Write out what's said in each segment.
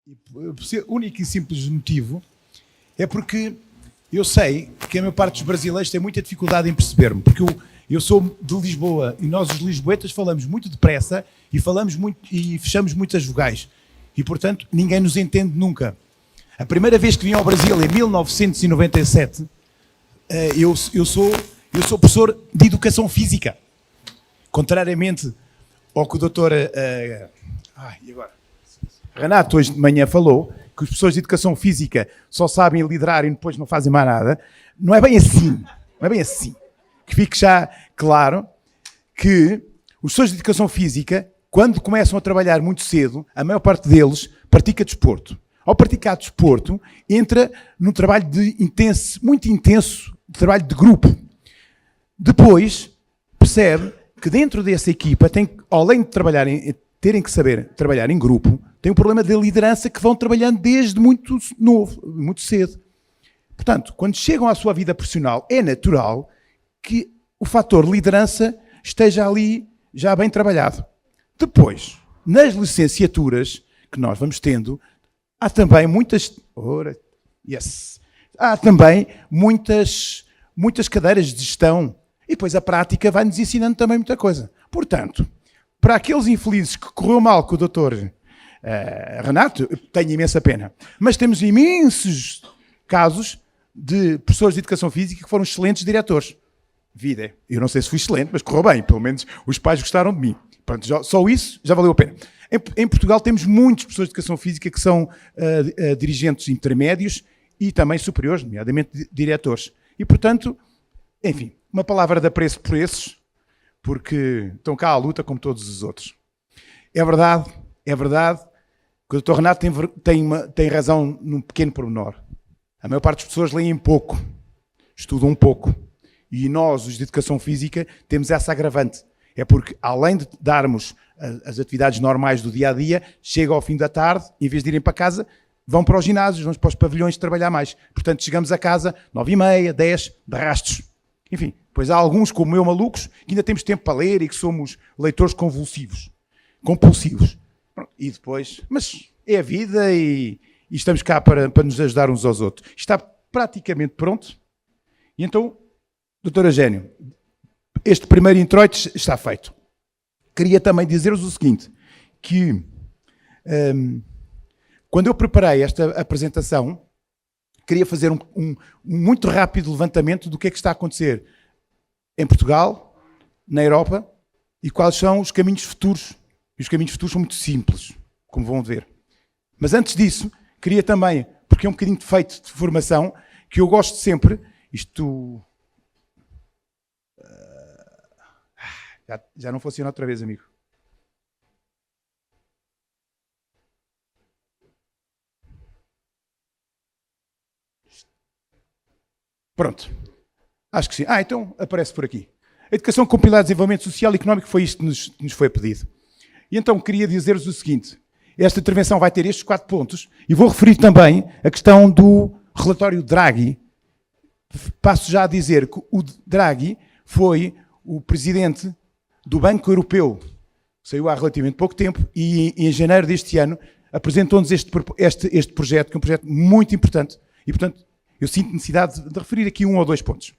O único e simples motivo é porque eu sei que a maior parte dos brasileiros tem muita dificuldade em perceber-me, porque eu sou de Lisboa e nós os lisboetas falamos muito depressa e falamos muito e fechamos muitas vogais e, portanto, ninguém nos entende nunca. A primeira vez que vim ao Brasil, em 1997, eu sou professor de Educação Física. Contrariamente ao que o doutor Renato hoje de manhã falou, que os professores de Educação Física só sabem liderar e depois não fazem mais nada, não é bem assim. Não é bem assim. Que fique já claro que os professores de Educação Física, quando começam a trabalhar muito cedo, a maior parte deles pratica desporto. Ao praticar desporto, entra num trabalho muito intenso, de trabalho de grupo. Depois, percebe que dentro dessa equipa, além de terem que saber trabalhar em grupo, tem um problema de liderança que vão trabalhando desde muito novo, muito cedo. Portanto, quando chegam à sua vida profissional, é natural que o fator liderança esteja ali já bem trabalhado. Depois, nas licenciaturas que nós vamos tendo, há também muitas cadeiras de gestão. E depois a prática vai-nos ensinando também muita coisa. Portanto, para aqueles infelizes que correu mal com o doutor Renato, eu tenho imensa pena. Mas temos imensos casos de professores de Educação Física que foram excelentes diretores. Vida. Eu não sei se fui excelente, mas correu bem. Pelo menos os pais gostaram de mim. Pronto, só isso já valeu a pena. Em Portugal temos muitos professores de Educação Física que são dirigentes intermédios e também superiores, nomeadamente diretores. E, portanto, enfim, uma palavra de apreço por esses, porque estão cá à luta como todos os outros. É verdade que o Dr. Renato tem razão num pequeno pormenor. A maior parte das pessoas leem pouco, estudam pouco. E nós, os de Educação Física, temos essa agravante. É porque, além de darmos as atividades normais do dia-a-dia, chega ao fim da tarde, em vez de irem para casa, vão para os ginásios, vão para os pavilhões trabalhar mais. Portanto, chegamos a casa 9h30, 10, de rastos. Enfim, pois há alguns, como eu, malucos, que ainda temos tempo para ler e que somos leitores compulsivos. E depois, mas é a vida e estamos cá para nos ajudar uns aos outros. Está praticamente pronto. E então, doutor Eugénio, este primeiro introito está feito. Queria também dizer-vos o seguinte, que quando eu preparei esta apresentação, queria fazer um muito rápido levantamento do que é que está a acontecer em Portugal, na Europa, e quais são os caminhos futuros. E os caminhos futuros são muito simples, como vão ver. Mas antes disso, queria também, porque é um bocadinho de feito de formação, que eu gosto sempre, já não funciona outra vez, amigo. Pronto. Acho que sim. Então aparece por aqui. A educação com pilar de desenvolvimento social e económico foi isto que nos foi pedido. E então queria dizer-vos o seguinte. Esta intervenção vai ter estes 4 pontos e vou referir também a questão do relatório Draghi. Passo já a dizer que o Draghi foi o presidente do Banco Europeu. Saiu há relativamente pouco tempo e em janeiro deste ano apresentou-nos este projeto, que é um projeto muito importante. E, portanto, eu sinto necessidade de referir aqui 1 ou 2 pontos.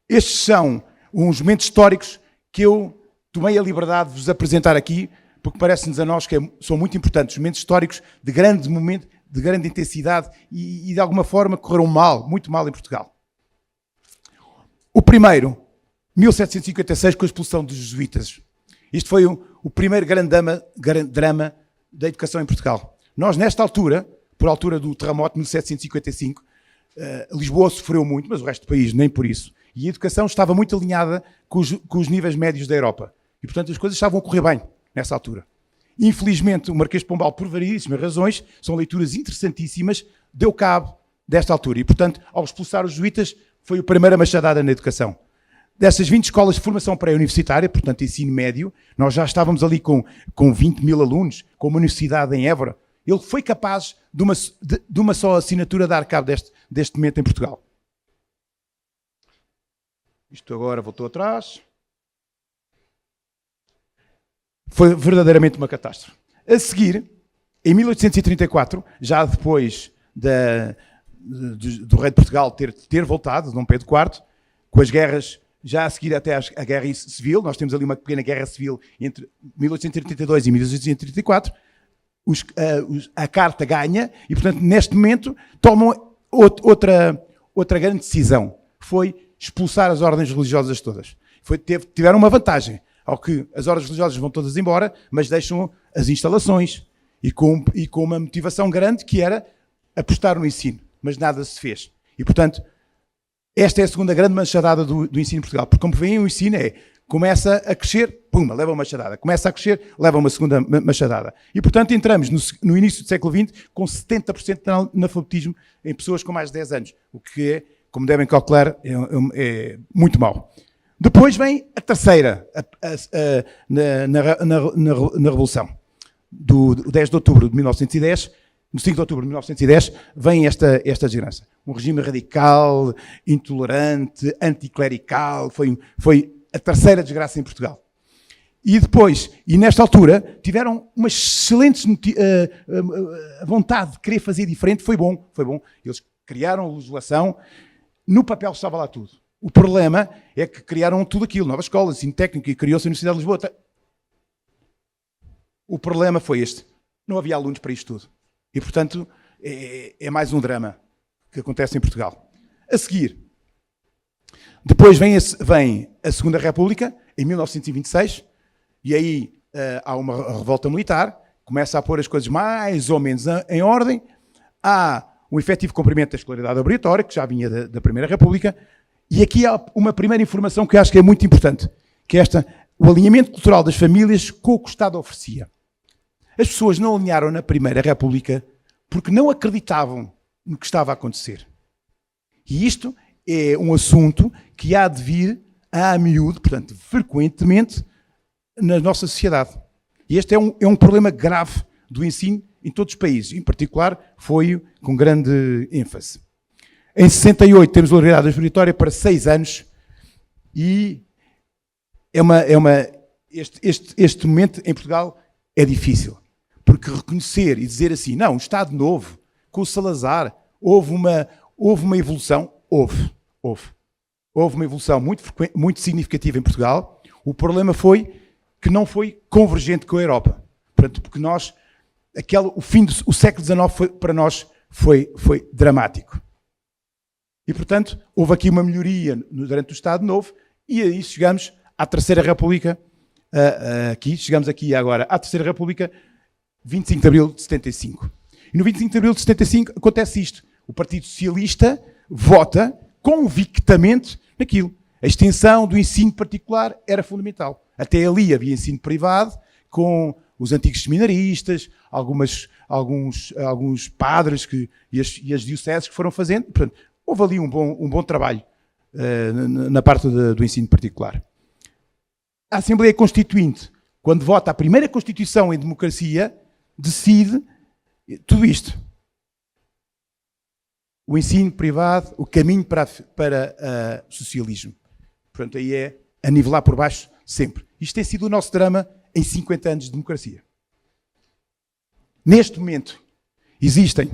Estes são uns momentos históricos que eu tomei a liberdade de vos apresentar aqui, porque parece-nos a nós que são muito importantes, momentos históricos de grande momento, de grande intensidade e de alguma forma correram muito mal em Portugal. O primeiro, 1756, com a expulsão dos jesuítas. Isto foi o primeiro grande drama da educação em Portugal. Nós, nesta altura, por altura do terremoto de 1755, Lisboa sofreu muito, mas o resto do país nem por isso. E a educação estava muito alinhada com os níveis médios da Europa. E, portanto, as coisas estavam a correr bem nessa altura. Infelizmente, o Marquês de Pombal, por variedíssimas razões, são leituras interessantíssimas, deu cabo desta altura. E, portanto, ao expulsar os jesuítas, foi a primeira machadada na educação. Dessas 20 escolas de formação pré-universitária, portanto, ensino médio, nós já estávamos ali com 20 mil alunos, com uma universidade em Évora. Ele foi capaz de uma só assinatura dar cabo deste momento em Portugal. Isto agora voltou atrás. Foi verdadeiramente uma catástrofe. A seguir, Em 1834, já depois do rei de Portugal ter voltado, Dom Pedro IV, com as guerras, já a seguir até a guerra civil, nós temos ali uma pequena guerra civil entre 1832 e 1834, a carta ganha e, portanto, neste momento, tomam outra grande decisão. Foi expulsar as ordens religiosas todas. Tiveram uma vantagem, ao que as ordens religiosas vão todas embora, mas deixam as instalações e com uma motivação grande que era apostar no ensino, mas nada se fez. E, portanto, esta é a segunda grande machadada do ensino em Portugal, porque como veem, o ensino começa a crescer, pumba, leva uma machadada. Começa a crescer, leva uma segunda machadada. E, portanto, entramos no início do século XX com 70% de analfabetismo em pessoas com mais de 10 anos, o que é, como devem calcular, é muito mau. Depois vem a terceira, na Revolução, do 10 de outubro de 1910, no 5 de outubro de 1910, vem esta desgraça. Um regime radical, intolerante, anticlerical, foi a terceira desgraça em Portugal. E depois, e nesta altura, tiveram uma excelente vontade de querer fazer diferente, foi bom. Eles criaram a legislação, no papel estava lá tudo. O problema é que criaram tudo aquilo, novas escolas, ensino técnico, e criou-se a Universidade de Lisboa. O problema foi este. Não havia alunos para isto tudo. E, portanto, é mais um drama que acontece em Portugal. A seguir, depois vem a Segunda República, em 1926, e aí há uma revolta militar, começa a pôr as coisas mais ou menos em ordem, há um efetivo cumprimento da escolaridade obrigatória, que já vinha da Primeira República, e aqui há uma primeira informação que eu acho que é muito importante, que é o alinhamento cultural das famílias com o que o Estado oferecia. As pessoas não alinharam na Primeira República porque não acreditavam no que estava a acontecer. E isto é um assunto que há de vir a miúdo, portanto, frequentemente, na nossa sociedade. E este é um problema grave do ensino em todos os países. Em particular, foi com grande ênfase. Em 68 temos a obrigatoriedade obrigatória para 6 anos e este momento em Portugal é difícil. Porque reconhecer e dizer assim, não, o Estado Novo, com o Salazar, houve uma evolução, houve uma evolução muito significativa em Portugal. O problema foi que não foi convergente com a Europa. Portanto, porque o fim do século XIX para nós foi dramático. E, portanto, houve aqui uma melhoria durante o Estado Novo e aí chegamos à Terceira República, chegamos aqui agora à Terceira República, 25 de Abril de 75. E no 25 de Abril de 75 acontece isto. O Partido Socialista vota convictamente naquilo. A extensão do ensino particular era fundamental. Até ali havia ensino privado, com os antigos seminaristas, alguns padres e as dioceses que foram fazendo. Portanto, houve ali um bom trabalho na parte do ensino particular. A Assembleia Constituinte, quando vota a primeira Constituição em democracia, decide tudo isto. O ensino privado, o caminho para socialismo. Portanto, aí é a nivelar por baixo sempre. Isto tem sido o nosso drama em 50 anos de democracia. Neste momento, existem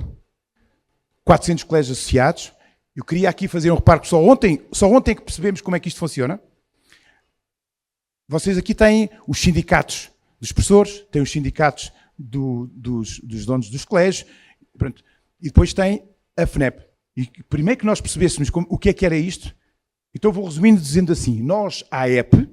400 colégios associados. Eu queria aqui fazer um reparo que só ontem é que percebemos como é que isto funciona. Vocês aqui têm os sindicatos dos professores, têm os sindicatos dos donos dos colégios, pronto, e depois tem a FNEP. E primeiro que nós percebêssemos o que era isto, então vou resumindo dizendo assim, nós, a AEP,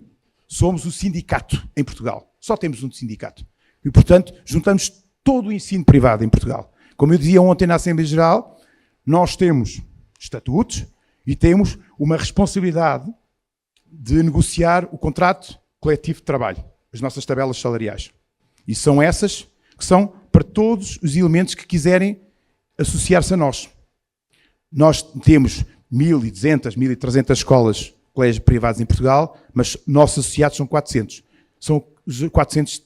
somos o sindicato em Portugal. Só temos um sindicato. E, portanto, juntamos todo o ensino privado em Portugal. Como eu dizia ontem na Assembleia Geral, nós temos estatutos e temos uma responsabilidade de negociar o contrato coletivo de trabalho, as nossas tabelas salariais. E são essas que são para todos os elementos que quiserem associar-se a nós. Nós temos 1.200, 1.300 escolas, colégios privados em Portugal, mas nossos associados são 400. São os 400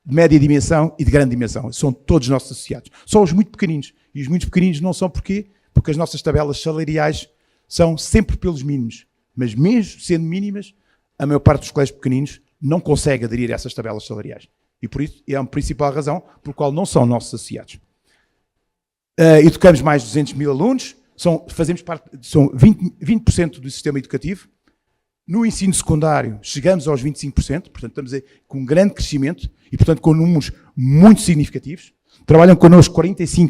de média dimensão e de grande dimensão. São todos nossos associados. Só os muito pequeninos. E os muito pequeninos não são porquê? Porque as nossas tabelas salariais são sempre pelos mínimos. Mas mesmo sendo mínimas, a maior parte dos colégios pequeninos não consegue aderir a essas tabelas salariais. E por isso é a principal razão por qual não são nossos associados. Educamos mais de 200 mil alunos, fazemos parte, são 20% do sistema educativo. No ensino secundário chegamos aos 25%, portanto estamos aí com um grande crescimento e, portanto, com números muito significativos. Trabalham connosco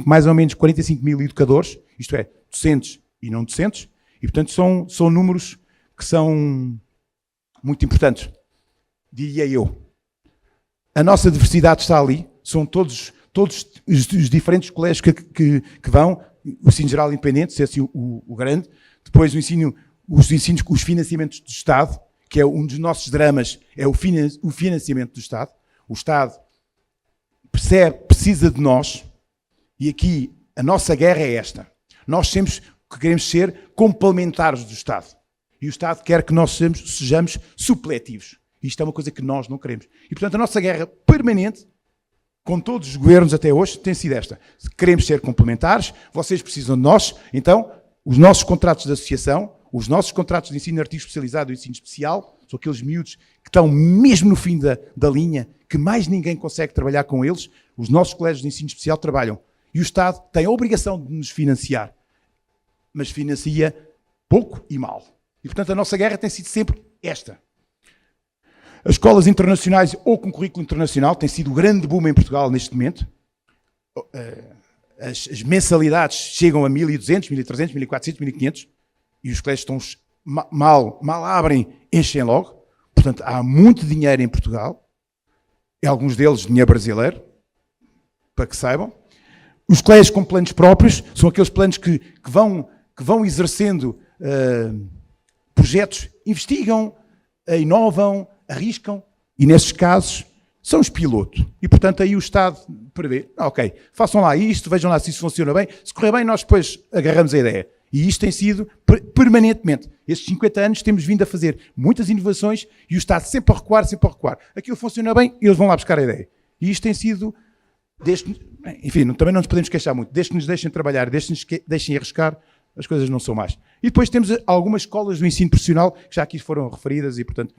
mais ou menos 45 mil educadores, isto é, docentes e não docentes, e, portanto, são números que são muito importantes, diria eu. A nossa diversidade está ali, são todos os diferentes colégios que vão, o ensino geral independente, se é assim o grande, depois os financiamentos do Estado, que é um dos nossos dramas, é o financiamento do Estado. O Estado precisa de nós, e aqui a nossa guerra é esta. Nós sempre queremos ser complementares do Estado. E o Estado quer que nós sejamos supletivos. Isto é uma coisa que nós não queremos. E, portanto, a nossa guerra permanente, com todos os governos até hoje, tem sido esta. Queremos ser complementares, vocês precisam de nós, então, os nossos contratos de associação, os nossos contratos de ensino artigo especializado e ensino especial, são aqueles miúdos que estão mesmo no fim da linha, que mais ninguém consegue trabalhar com eles, os nossos colégios de ensino especial trabalham. E o Estado tem a obrigação de nos financiar, mas financia pouco e mal. E, portanto, a nossa guerra tem sido sempre esta. As escolas internacionais ou com currículo internacional tem sido o grande boom em Portugal neste momento. As mensalidades chegam a 1.200, 1.300, 1.400, 1.500 e os colégios estão mal abrem, enchem logo. Portanto, há muito dinheiro em Portugal. E alguns deles dinheiro brasileiro, para que saibam. Os colégios com planos próprios são aqueles planos que vão exercendo projetos, investigam, inovam, arriscam, e nesses casos são os pilotos. E, portanto, aí o Estado prevê, ok, façam lá isto, vejam lá se isso funciona bem, se correr bem nós depois agarramos a ideia. E isto tem sido permanentemente. Estes 50 anos temos vindo a fazer muitas inovações e o Estado sempre a recuar, sempre a recuar. Aquilo funciona bem, eles vão lá buscar a ideia. E isto tem sido, enfim, também não nos podemos queixar muito, desde que nos deixem trabalhar, desde que nos deixem arriscar, as coisas não são mais. E depois temos algumas escolas do ensino profissional, que já aqui foram referidas, e, portanto,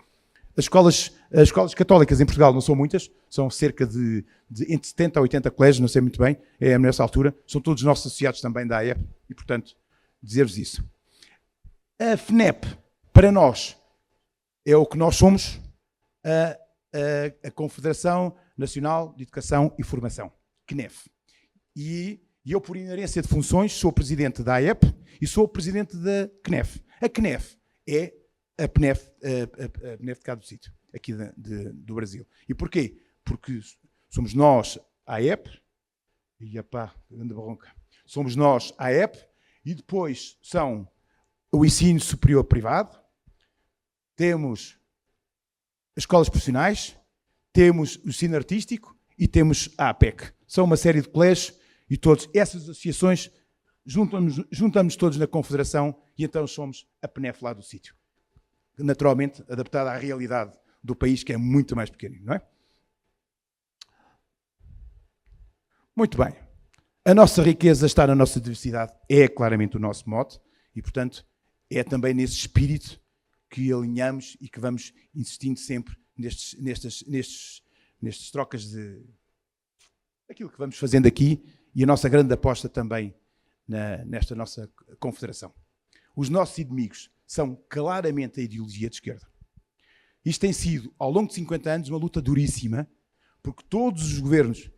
as escolas católicas em Portugal não são muitas, são cerca de entre 70 a 80 colégios, não sei muito bem, é nessa altura, são todos nossos associados também da AEP, e, portanto, dizer-vos isso. A FNEP, para nós, é o que nós somos, a Confederação Nacional de Educação e Formação, CNEF. E eu, por inerência de funções, sou presidente da AEP e sou presidente da CNEF. A CNEF é a PNEF de cá do sítio, aqui do Brasil. E porquê? Porque somos nós a AEP, e pá, grande bronca, somos nós a AEP, e depois são o ensino superior privado, temos as escolas profissionais, temos o ensino artístico e temos a APEC. São uma série de colégios e todas essas associações juntamos todos na Confederação e então somos a PNEF lá do sítio. Naturalmente adaptada à realidade do país, que é muito mais pequenino, não é? Muito bem. A nossa riqueza está na nossa diversidade, é claramente o nosso mote, e, portanto, é também nesse espírito que alinhamos e que vamos insistindo sempre nestas trocas de aquilo que vamos fazendo aqui e a nossa grande aposta também nesta nossa confederação. Os nossos inimigos são claramente a ideologia de esquerda. Isto tem sido, ao longo de 50 anos, uma luta duríssima, porque todos os governos,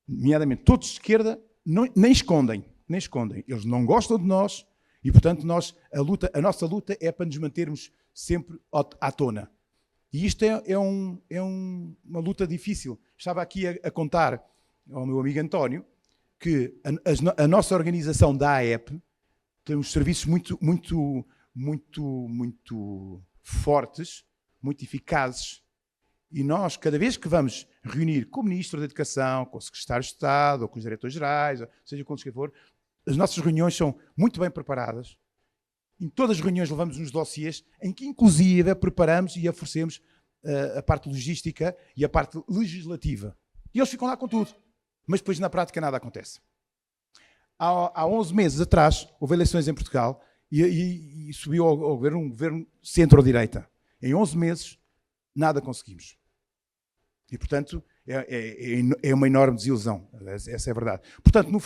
nomeadamente todos de esquerda, nem escondem. Eles não gostam de nós e, portanto, a nossa luta é para nos mantermos sempre à tona. E isto é uma luta difícil. Estava aqui a contar ao meu amigo António que a nossa organização da AEP tem uns serviços muito fortes, muito eficazes, e nós, cada vez que vamos reunir com o Ministro da Educação, com o Secretário de Estado, ou com os Diretores-Gerais, seja com quem for, as nossas reuniões são muito bem preparadas. Em todas as reuniões levamos uns dossiês em que, inclusive, preparamos e oferecemos a parte logística e a parte legislativa. E eles ficam lá com tudo. Mas depois, na prática, nada acontece. Há 11 meses atrás, houve eleições em Portugal e subiu ao governo um governo centro-direita. Em 11 meses, nada conseguimos. E, portanto, é uma enorme desilusão. Essa é a verdade. Portanto, ao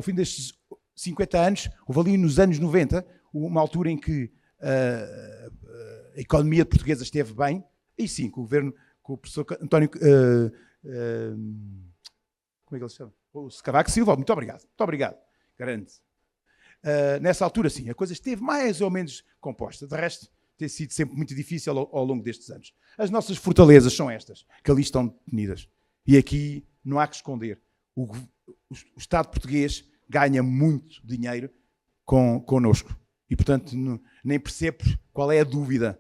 fim destes 50 anos, houve ali nos anos 90, uma altura em que a economia portuguesa esteve bem, e sim, com o governo, com o professor António... como é que ele se chama? O Cavaco Silva. Muito obrigado. Grande. Nessa altura, sim, a coisa esteve mais ou menos composta. De resto, tem sido sempre muito difícil ao longo destes anos. As nossas fortalezas são estas, que ali estão definidas. E aqui não há que esconder. O Estado português ganha muito dinheiro connosco. E, portanto, nem percebo qual é a dúvida.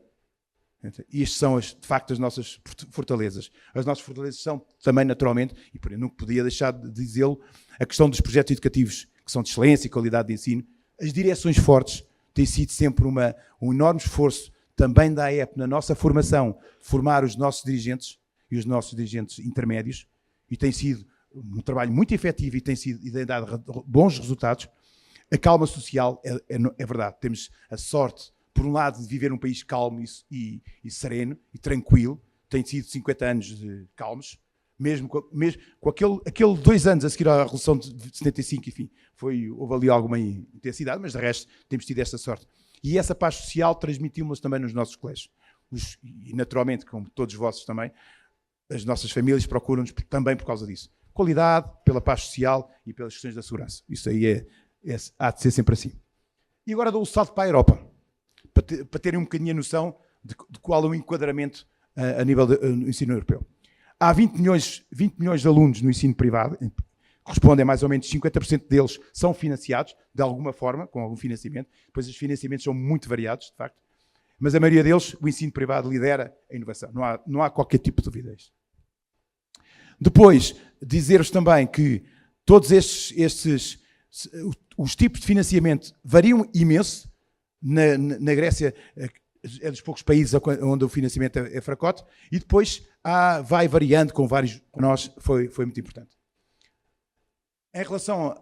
E estas são, de facto, as nossas fortalezas. As nossas fortalezas são também, naturalmente, e por eu não podia deixar de dizê-lo, a questão dos projetos educativos, que são de excelência e qualidade de ensino. As direções fortes têm sido sempre um enorme esforço também da AEP na nossa formação, formar os nossos dirigentes e os nossos dirigentes intermédios, e tem sido um trabalho muito efetivo e tem dado bons resultados. A calma social é verdade. Temos a sorte, por um lado, de viver num país calmo e sereno e tranquilo. Tem sido 50 anos de calmos, mesmo com aquele 2 anos a seguir à Revolução de 75, enfim, houve ali alguma intensidade, mas de resto temos tido esta sorte. E essa paz social transmitimos também nos nossos colégios. E naturalmente, como todos vossos também, as nossas famílias procuram-nos também por causa disso. Qualidade, pela paz social e pelas questões da segurança. Isso aí há de ser sempre assim. E agora dou o salto para a Europa, para terem um bocadinho a noção de qual é o enquadramento a nível do ensino europeu. Há 20 milhões de alunos no ensino privado, correspondem a mais ou menos 50% deles são financiados, de alguma forma, com algum financiamento. Depois os financiamentos são muito variados, de facto. Mas a maioria deles, o ensino privado lidera a inovação. Não há qualquer tipo de dúvida. Depois, dizer-vos também que todos os tipos de financiamento variam imenso. Na Grécia é dos poucos países onde o financiamento é fracote, e depois vai variando com vários. Para nós foi muito importante. Em relação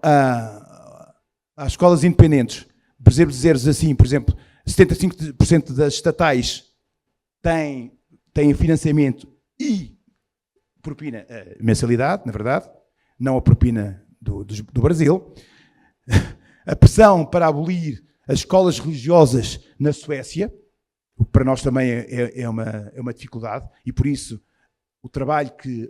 às escolas independentes, por exemplo, dizer-vos assim, por exemplo, 75% das estatais têm financiamento e propina mensalidade, na verdade, não a propina do Brasil. A pressão para abolir as escolas religiosas na Suécia, o que para nós também é uma dificuldade, e por isso o trabalho que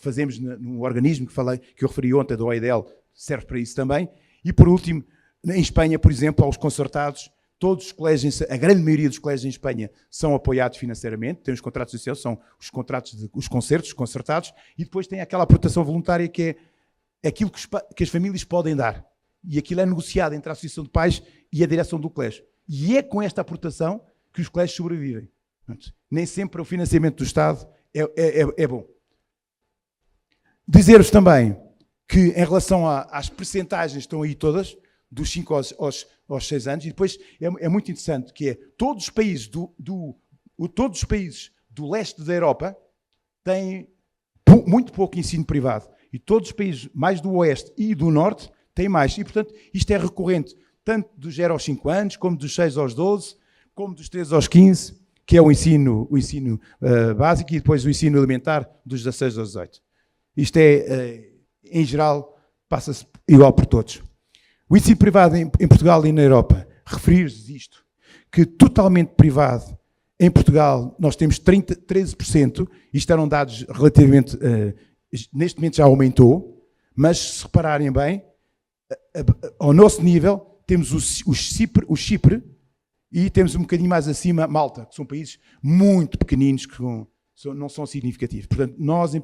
fazemos no organismo que eu referi ontem, do OIDEL, serve para isso também. E por último, em Espanha, por exemplo, aos concertados, todos os colégios, a grande maioria dos colégios em Espanha são apoiados financeiramente, têm os contratos sociais, são os concertos, os concertados, e depois tem aquela aportação voluntária que é aquilo que as famílias podem dar. E aquilo é negociado entre a Associação de Pais e a direção do colégio. E é com esta aportação que os colégios sobrevivem. Nem sempre o financiamento do Estado é bom. Dizer-vos também que, em relação às percentagens, estão aí todas, dos 5 aos 6 anos, e depois é muito interessante, que é todos os países do leste da Europa têm muito pouco ensino privado, e todos os países mais do oeste e do norte têm mais. E, portanto, isto é recorrente, tanto dos 0 aos 5 anos, como dos 6 aos 12, como dos 13 aos 15, que é o ensino básico, e depois o ensino elementar dos 16 aos 18. Isto em geral, passa-se igual por todos. O ensino privado em Portugal e na Europa, referir-vos isto, que totalmente privado, em Portugal nós temos 13%, isto eram dados relativamente, neste momento já aumentou, mas se repararem bem, ao nosso nível, temos o Chipre e temos um bocadinho mais acima Malta, que são países muito pequeninos, que não são significativos. Portanto, nós,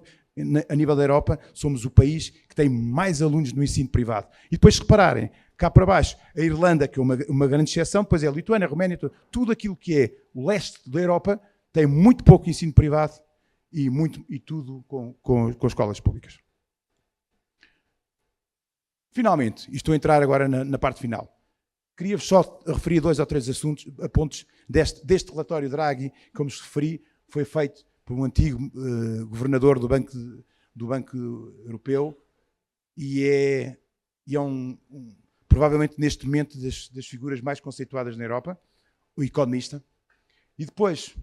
a nível da Europa, somos o país que tem mais alunos no ensino privado. E depois, se repararem, cá para baixo, a Irlanda, que é uma grande exceção, depois é a Lituânia, a Roménia, tudo aquilo que é o leste da Europa tem muito pouco ensino privado e tudo com escolas públicas. Finalmente, e estou a entrar agora na parte final, queria-vos só referir 2 ou 3 pontos deste relatório Draghi, como vos referi, foi feito por um antigo governador do Banco Europeu e é provavelmente neste momento das figuras mais conceituadas na Europa, o economista. E depois,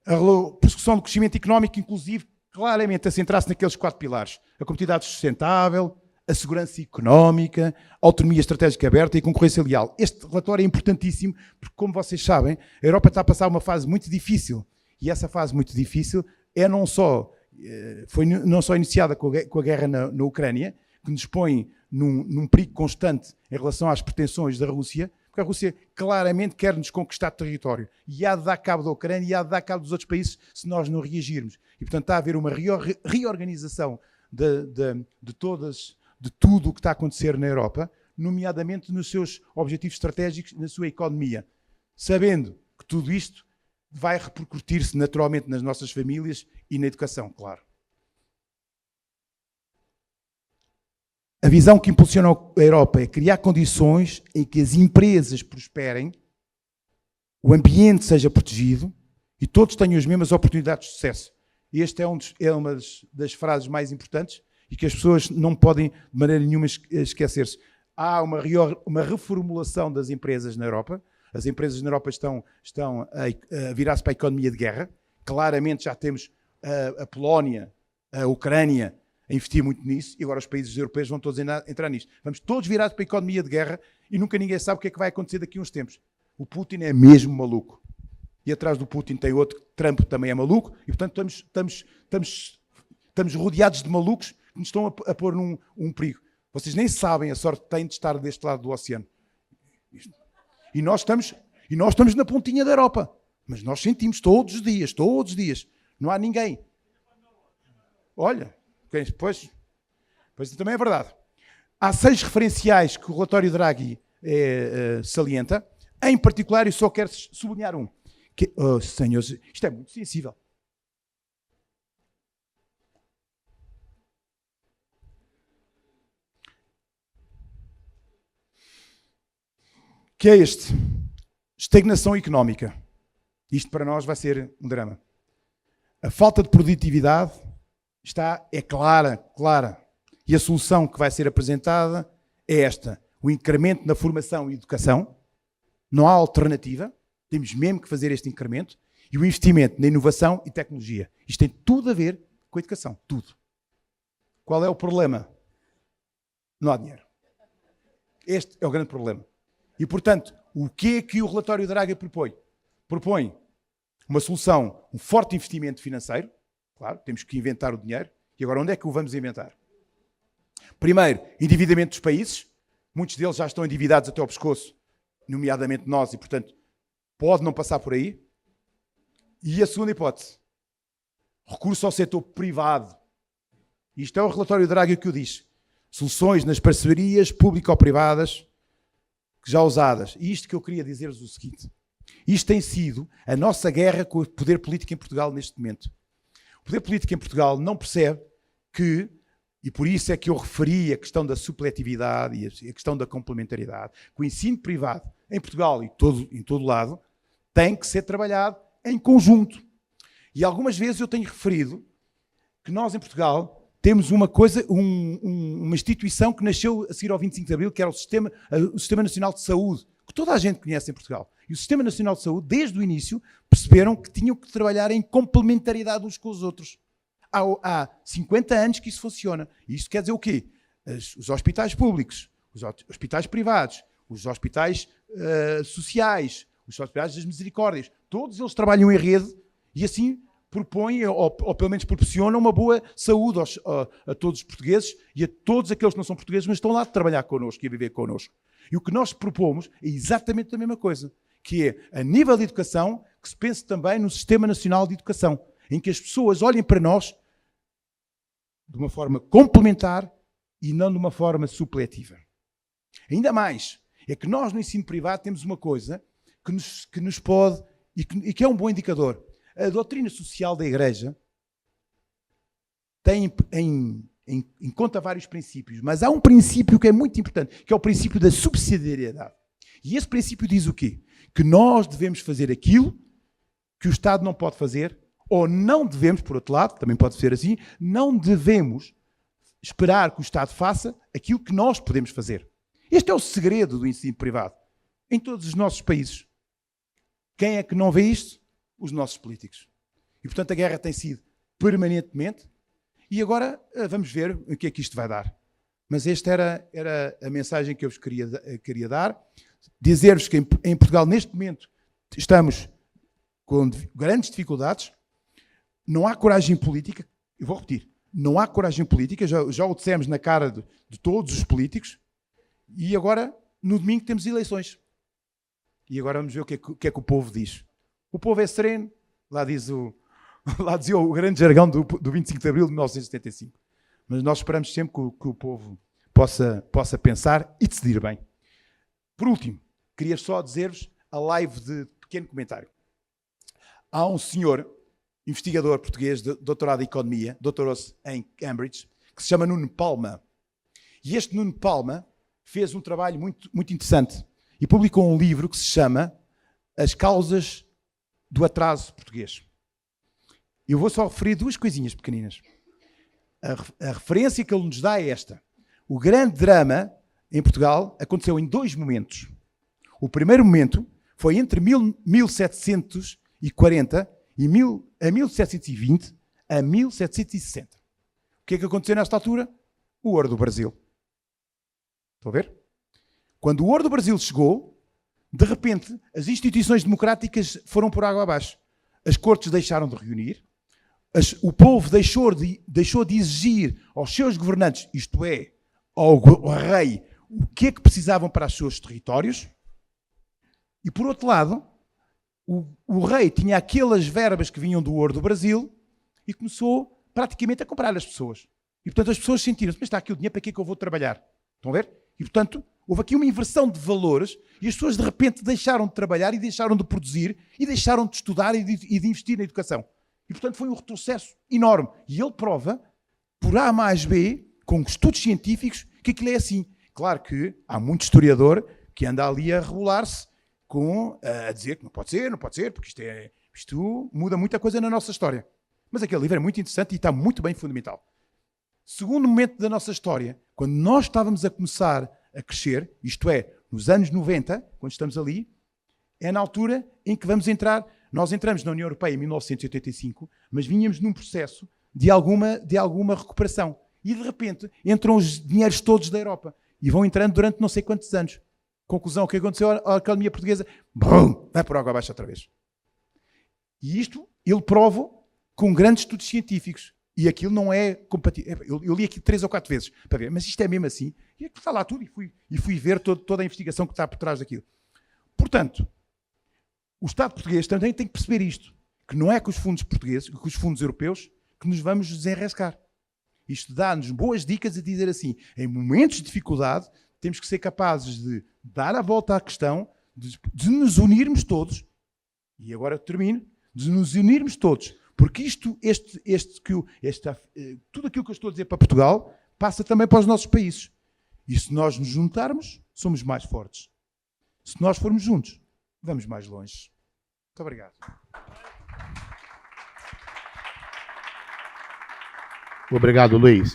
a persecução do crescimento económico inclusivo, claramente a centrar-se naqueles 4 pilares. A competitividade sustentável, a segurança económica, a autonomia estratégica aberta e a concorrência leal. Este relatório é importantíssimo porque, como vocês sabem, a Europa está a passar uma fase muito difícil. E essa fase muito difícil foi não só iniciada com a guerra na Ucrânia, que nos põe num perigo constante em relação às pretensões da Rússia, porque a Rússia claramente quer nos conquistar território. E há de dar cabo da Ucrânia e há de dar cabo dos outros países se nós não reagirmos. E, portanto, está a haver uma reorganização de tudo o que está a acontecer na Europa, nomeadamente nos seus objetivos estratégicos, na sua economia. Sabendo que tudo isto vai repercutir-se naturalmente nas nossas famílias e na educação, claro. A visão que impulsiona a Europa é criar condições em que as empresas prosperem, o ambiente seja protegido e todos tenham as mesmas oportunidades de sucesso. Este é uma das frases mais importantes e que as pessoas não podem de maneira nenhuma esquecer-se. Há uma reformulação das empresas na Europa. As empresas na Europa estão a virar-se para a economia de guerra. Claramente já temos a Polónia, a Ucrânia, a investir muito nisso, e agora os países europeus vão todos entrar nisto. Vamos todos virados para a economia de guerra e nunca ninguém sabe o que é que vai acontecer daqui a uns tempos. O Putin é mesmo maluco. E atrás do Putin tem outro, Trump também é maluco, e portanto estamos rodeados de malucos que nos estão a pôr num perigo. Vocês nem sabem a sorte que têm de estar deste lado do oceano. E nós estamos na pontinha da Europa. Mas nós sentimos todos os dias. Não há ninguém. Olha... Pois também é verdade. Há 6 referenciais que o relatório Draghi salienta. Em particular, eu só quero sublinhar um. Senhores, isto é muito sensível. Que é este. Estagnação económica. Isto para nós vai ser um drama. A falta de produtividade é clara. E a solução que vai ser apresentada é esta. O incremento na formação e educação. Não há alternativa. Temos mesmo que fazer este incremento. E o investimento na inovação e tecnologia. Isto tem tudo a ver com a educação. Tudo. Qual é o problema? Não há dinheiro. Este é o grande problema. E, portanto, o que é que o relatório Draghi propõe? Propõe uma solução, um forte investimento financeiro. Claro, temos que inventar o dinheiro. E agora, onde é que o vamos inventar? Primeiro, endividamento dos países. Muitos deles já estão endividados até ao pescoço, nomeadamente nós, e, portanto, pode não passar por aí. E a segunda hipótese, recurso ao setor privado. Isto é o relatório Draghi que o diz. Soluções nas parcerias público-privadas já usadas. E isto que eu queria dizer-vos o seguinte. Isto tem sido a nossa guerra com o poder político em Portugal neste momento. O poder político em Portugal não percebe que, e por isso é que eu referi a questão da supletividade e a questão da complementaridade, que o ensino privado em Portugal e em todo lado tem que ser trabalhado em conjunto. E algumas vezes eu tenho referido que nós em Portugal temos uma instituição que nasceu a seguir ao 25 de Abril, que era o Sistema Nacional de Saúde, que toda a gente conhece em Portugal. E o Sistema Nacional de Saúde, desde o início, perceberam que tinham que trabalhar em complementaridade uns com os outros. Há 50 anos que isso funciona. E isto quer dizer o quê? Os hospitais públicos, os hospitais privados, os hospitais sociais, os hospitais das misericórdias, todos eles trabalham em rede e assim propõem, ou pelo menos proporcionam, uma boa saúde a todos os portugueses e a todos aqueles que não são portugueses, mas estão lá a trabalhar connosco e a viver connosco. E o que nós propomos é exatamente a mesma coisa, que é, a nível de educação, que se pense também no Sistema Nacional de Educação, em que as pessoas olhem para nós de uma forma complementar e não de uma forma supletiva. Ainda mais, é que nós no ensino privado temos uma coisa que nos pode, e que é um bom indicador. A doutrina social da Igreja tem em conta vários princípios, mas há um princípio que é muito importante, que é o princípio da subsidiariedade. E esse princípio diz o quê? Que nós devemos fazer aquilo que o Estado não pode fazer, ou não devemos, por outro lado, também pode ser assim, não devemos esperar que o Estado faça aquilo que nós podemos fazer. Este é o segredo do ensino privado, em todos os nossos países. Quem é que não vê isto? Os nossos políticos. E, portanto, a guerra tem sido permanentemente, e agora vamos ver o que é que isto vai dar. Mas esta era a mensagem que eu vos queria dar. Dizer-vos que em Portugal, neste momento, estamos com grandes dificuldades, não há coragem política, eu vou repetir, não há coragem política, já o dissemos na cara de todos os políticos, e agora, no domingo, temos eleições. E agora vamos ver o que é que o povo diz. O povo é sereno, lá dizia o grande jargão do 25 de abril de 1975. Mas nós esperamos sempre que o povo possa pensar e decidir bem. Por último, queria só dizer-vos a live de pequeno comentário. Há um senhor, investigador português, doutorado em Economia, doutorou-se em Cambridge, que se chama Nuno Palma. E este Nuno Palma fez um trabalho muito, muito interessante e publicou um livro que se chama As Causas do Atraso Português. Eu vou só referir duas coisinhas pequeninas. A referência que ele nos dá é esta. O grande drama em Portugal aconteceu em dois momentos. O primeiro momento foi entre 1740 e 1720 a 1760. O que é que aconteceu nesta altura? O ouro do Brasil. Estão a ver? Quando o ouro do Brasil chegou, de repente, as instituições democráticas foram por água abaixo. As cortes deixaram de reunir, o povo deixou de exigir aos seus governantes, isto é, ao rei, o que é que precisavam para os seus territórios. E, por outro lado, o rei tinha aquelas verbas que vinham do ouro do Brasil e começou praticamente a comprar as pessoas. E, portanto, as pessoas sentiram-se, mas está aqui o dinheiro, para que é que eu vou trabalhar? Estão a ver? E, portanto, houve aqui uma inversão de valores e as pessoas, de repente, deixaram de trabalhar e deixaram de produzir e deixaram de estudar e de investir na educação. E, portanto, foi um retrocesso enorme. E ele prova, por A mais B, com estudos científicos, que aquilo é assim. Claro que há muito historiador que anda ali a rebolar-se a dizer que não pode ser, porque isto muda muita coisa na nossa história. Mas aquele livro é muito interessante e está muito bem fundamental. Segundo momento da nossa história, quando nós estávamos a começar a crescer, isto é, nos anos 90, quando estamos ali, é na altura em que vamos entrar. Nós entramos na União Europeia em 1985, mas vínhamos num processo de alguma recuperação. E, de repente, entram os dinheiros todos da Europa. E vão entrando durante não sei quantos anos. Conclusão, o que aconteceu à economia portuguesa? Brum, vai por água abaixo outra vez. E isto ele prova com grandes estudos científicos. E aquilo não é compatível. Eu li aqui 3 ou 4 vezes para ver, mas isto é mesmo assim. E está lá tudo e fui ver toda a investigação que está por trás daquilo. Portanto, o Estado português também tem que perceber isto, que não é com os fundos portugueses, com os fundos europeus, que nos vamos desenrascar. Isto dá-nos boas dicas a dizer assim, em momentos de dificuldade, temos que ser capazes de dar a volta à questão, de nos unirmos todos, e agora termino, de nos unirmos todos, porque tudo aquilo que eu estou a dizer para Portugal, passa também para os nossos países. E se nós nos juntarmos, somos mais fortes. Se nós formos juntos, vamos mais longe. Muito obrigado. Obrigado, Luís.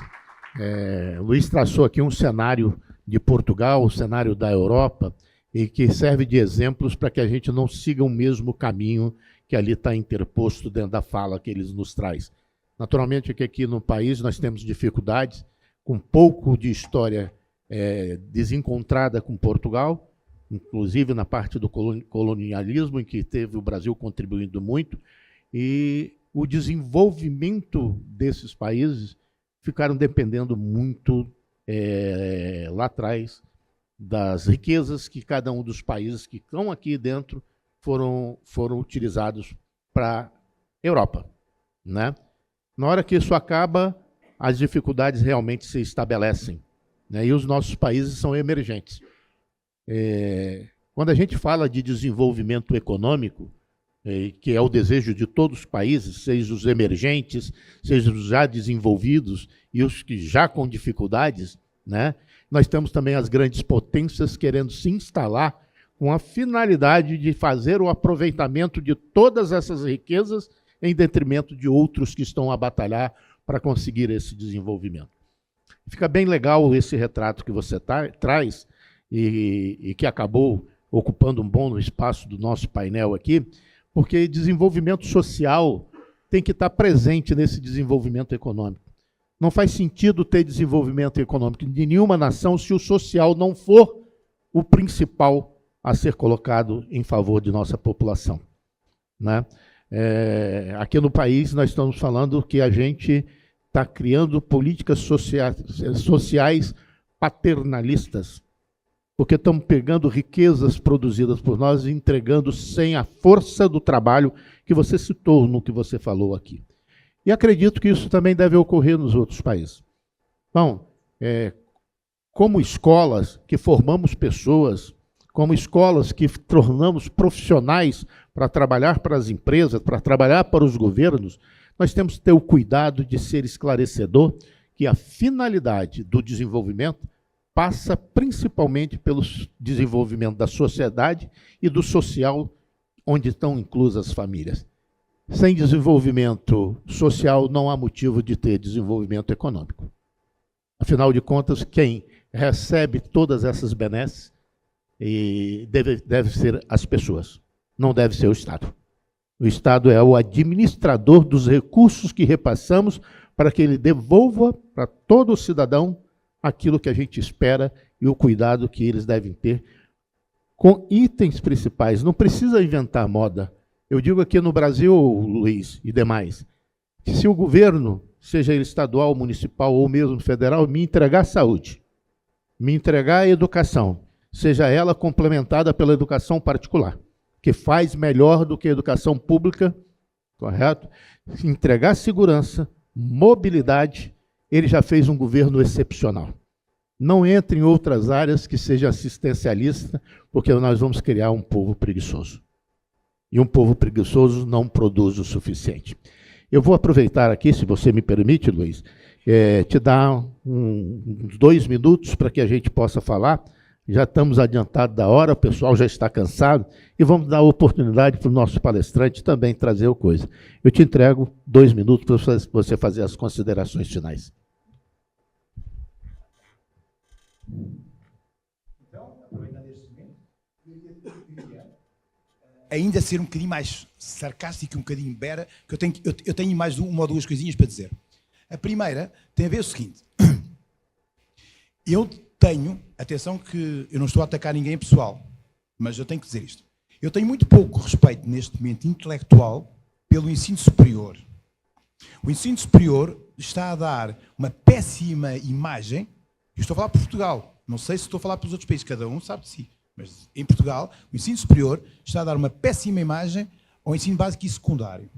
Luís traçou aqui um cenário de Portugal, o cenário da Europa, e que serve de exemplos para que a gente não siga o mesmo caminho que ali está interposto dentro da fala que eles nos traz. Naturalmente, que aqui no país nós temos dificuldades, com pouco de história desencontrada com Portugal, inclusive na parte do colonialismo, em que teve o Brasil contribuindo muito, e o desenvolvimento desses países ficaram dependendo muito lá atrás das riquezas que cada um dos países que estão aqui dentro foram utilizados para a Europa, né? Na hora que isso acaba, as dificuldades realmente se estabelecem, né? E os nossos países são emergentes. Quando a gente fala de desenvolvimento econômico, que é o desejo de todos os países, seja os emergentes, seja os já desenvolvidos e os que já com dificuldades, né? Nós temos também as grandes potências querendo se instalar com a finalidade de fazer o aproveitamento de todas essas riquezas em detrimento de outros que estão a batalhar para conseguir esse desenvolvimento. Fica bem legal esse retrato que você traz e que acabou ocupando um bom espaço do nosso painel aqui, porque desenvolvimento social tem que estar presente nesse desenvolvimento econômico. Não faz sentido ter desenvolvimento econômico de nenhuma nação se o social não for o principal a ser colocado em favor de nossa população, né? Aqui no país nós estamos falando que a gente está criando políticas sociais paternalistas, porque estamos pegando riquezas produzidas por nós e entregando sem a força do trabalho que você citou no que você falou aqui. E acredito que isso também deve ocorrer nos outros países. Então, como escolas que formamos pessoas, como escolas que tornamos profissionais para trabalhar para as empresas, para trabalhar para os governos, nós temos que ter o cuidado de ser esclarecedor que a finalidade do desenvolvimento passa principalmente pelo desenvolvimento da sociedade e do social, onde estão inclusas as famílias. Sem desenvolvimento social, não há motivo de ter desenvolvimento econômico. Afinal de contas, quem recebe todas essas benesses deve ser as pessoas, não deve ser o Estado. O Estado é o administrador dos recursos que repassamos para que ele devolva para todo cidadão aquilo que a gente espera e o cuidado que eles devem ter com itens principais. Não precisa inventar moda. Eu digo aqui no Brasil, Luiz e demais, que se o governo, seja ele estadual, municipal ou mesmo federal, me entregar saúde, me entregar a educação, seja ela complementada pela educação particular, que faz melhor do que a educação pública, correto? Entregar segurança, mobilidade, ele já fez um governo excepcional. Não entre em outras áreas que seja assistencialista, porque nós vamos criar um povo preguiçoso. E um povo preguiçoso não produz o suficiente. Eu vou aproveitar aqui, se você me permite, Luiz, te dar uns 2 minutos para que a gente possa falar. Já estamos adiantados da hora, o pessoal já está cansado, e vamos dar a oportunidade para o nosso palestrante também trazer o coisa. Eu te entrego 2 minutos para você fazer as considerações finais. Então, aproveitando este momento, ainda ser um bocadinho mais sarcástico, um bocadinho bera, que eu tenho mais uma ou duas coisinhas para dizer. A primeira tem a ver com o seguinte. Eu tenho, atenção que eu não estou a atacar ninguém pessoal, mas eu tenho que dizer isto. Eu tenho muito pouco respeito neste momento intelectual pelo ensino superior. O ensino superior está a dar uma péssima imagem. Eu estou a falar por Portugal, não sei se estou a falar pelos outros países, cada um sabe de si. Mas em Portugal, o ensino superior está a dar uma péssima imagem ao ensino básico e secundário.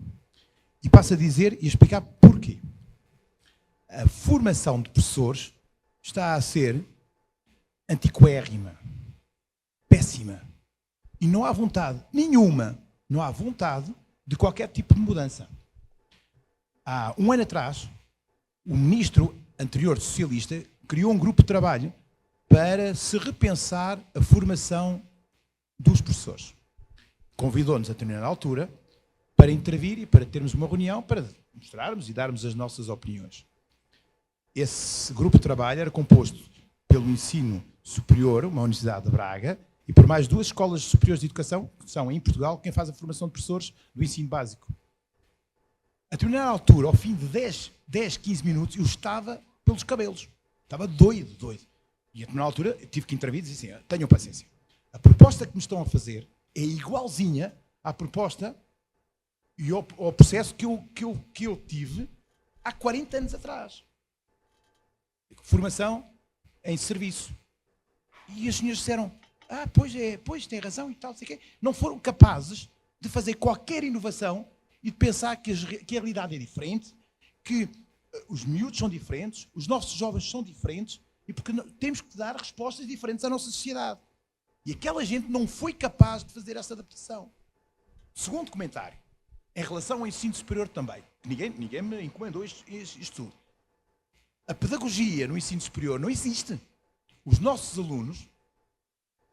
E passo a dizer e a explicar porquê. A formação de professores está a ser antiquérrima, péssima. E não há vontade nenhuma, não há vontade de qualquer tipo de mudança. Há um ano atrás, o ministro anterior socialista criou um grupo de trabalho para se repensar a formação dos professores. Convidou-nos a determinada altura para intervir e para termos uma reunião para mostrarmos e darmos as nossas opiniões. Esse grupo de trabalho era composto pelo ensino superior, uma universidade de Braga, e por mais 2 escolas superiores de educação, que são em Portugal quem faz a formação de professores do ensino básico. A determinada altura, ao fim de 10, 15 minutos, eu estava pelos cabelos. Estava doido. E a determinada altura eu tive que intervir e dizer assim, tenham paciência. A proposta que me estão a fazer é igualzinha à proposta e ao processo que eu tive há 40 anos atrás. Formação em serviço. E os senhores disseram, pois tem razão e tal, sei quê. Não foram capazes de fazer qualquer inovação e de pensar que a realidade é diferente, que os miúdos são diferentes, os nossos jovens são diferentes, e porque temos que dar respostas diferentes à nossa sociedade. E aquela gente não foi capaz de fazer essa adaptação. Segundo comentário, em relação ao ensino superior também, ninguém me encomendou isto tudo. A pedagogia no ensino superior não existe. Os nossos alunos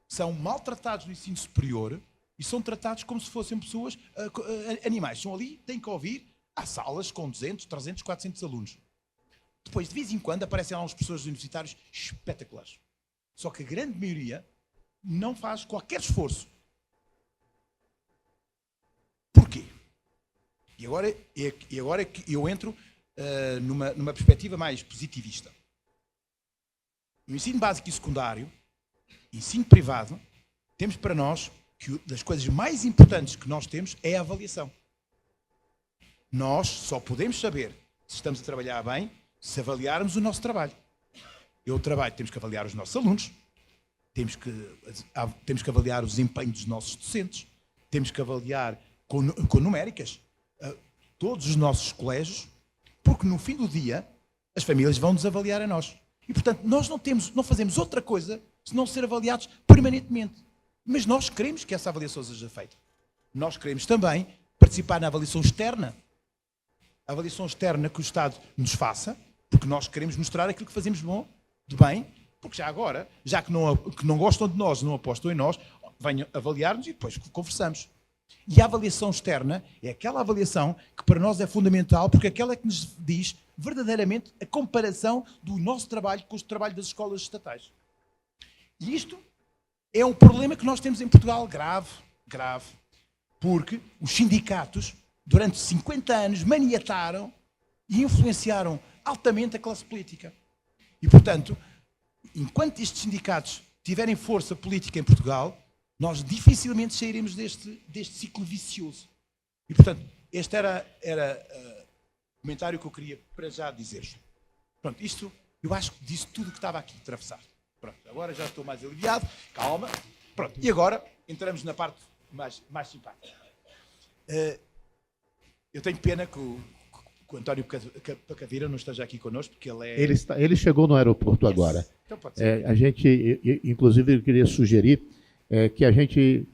são maltratados no ensino superior e são tratados como se fossem pessoas, animais. Estão ali, têm que ouvir. Há salas com 200, 300, 400 alunos. Depois, de vez em quando, aparecem lá uns professores universitários espetaculares. Só que a grande maioria não faz qualquer esforço. Porquê? E agora é que eu entro numa perspectiva mais positivista. No ensino básico e secundário, ensino privado, temos para nós que das coisas mais importantes que nós temos é a avaliação. Nós só podemos saber se estamos a trabalhar bem se avaliarmos o nosso trabalho. Eu trabalho, temos que avaliar os nossos alunos, temos que avaliar o desempenho dos nossos docentes, temos que avaliar com numéricas todos os nossos colégios, porque no fim do dia as famílias vão nos avaliar a nós. E portanto nós não fazemos outra coisa senão ser avaliados permanentemente. Mas nós queremos que essa avaliação seja feita. Nós queremos também participar na avaliação externa. A avaliação externa que o Estado nos faça, porque nós queremos mostrar aquilo que fazemos de bem, porque já agora, já que não gostam de nós, não apostam em nós, venham avaliar-nos e depois conversamos. E a avaliação externa é aquela avaliação que para nós é fundamental, porque aquela que nos diz verdadeiramente a comparação do nosso trabalho com o trabalho das escolas estatais. E isto é um problema que nós temos em Portugal grave, porque os sindicatos durante 50 anos maniataram e influenciaram altamente a classe política. E, portanto, enquanto estes sindicatos tiverem força política em Portugal, nós dificilmente sairemos deste ciclo vicioso. E, portanto, este era o comentário que eu queria para já dizer-vos. Pronto, isto, eu acho que disse tudo o que estava aqui atravessado. Pronto, agora já estou mais aliviado, calma. Pronto, e agora entramos na parte mais simpática. Eu tenho pena que o António Pacavira não esteja aqui connosco, porque ele é... Ele chegou no aeroporto agora. Então pode ser. A gente, inclusive, eu queria sugerir que a gente,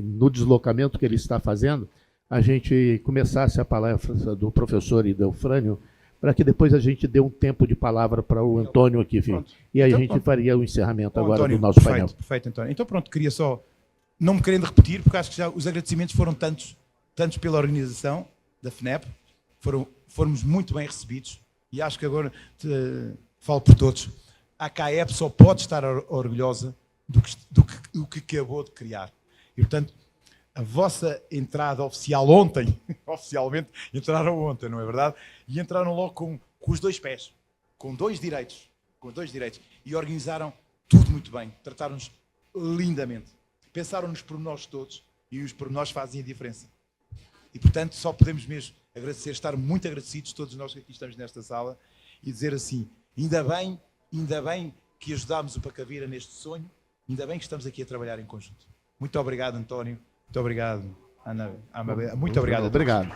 no deslocamento que ele está fazendo, a gente começasse a palestra do professor Idelfrânio, para que depois a gente dê um tempo de palavra para o Antônio aqui, filho. E aí então, a gente faria o encerramento agora Antônio, do nosso painel. Perfeito, António. Então pronto, queria só, não me querendo repetir, porque acho que já os agradecimentos foram tantos pela organização da FNEP, fomos muito bem recebidos, e acho que agora falo por todos, a CAEP só pode estar orgulhosa do que acabou de criar. E portanto, a vossa entrada oficial ontem, oficialmente entraram ontem, não é verdade? E entraram logo com os dois pés, com dois direitos, e organizaram tudo muito bem, trataram-nos lindamente, pensaram nos pormenores todos, e os pormenores fazem a diferença. E portanto, só podemos mesmo agradecer, estar muito agradecidos todos nós que aqui estamos nesta sala, e dizer assim, ainda bem que ajudámos o Pacavira neste sonho, ainda bem que estamos aqui a trabalhar em conjunto. Muito obrigado, António. Muito obrigado, Ana. Muito obrigado. Obrigado.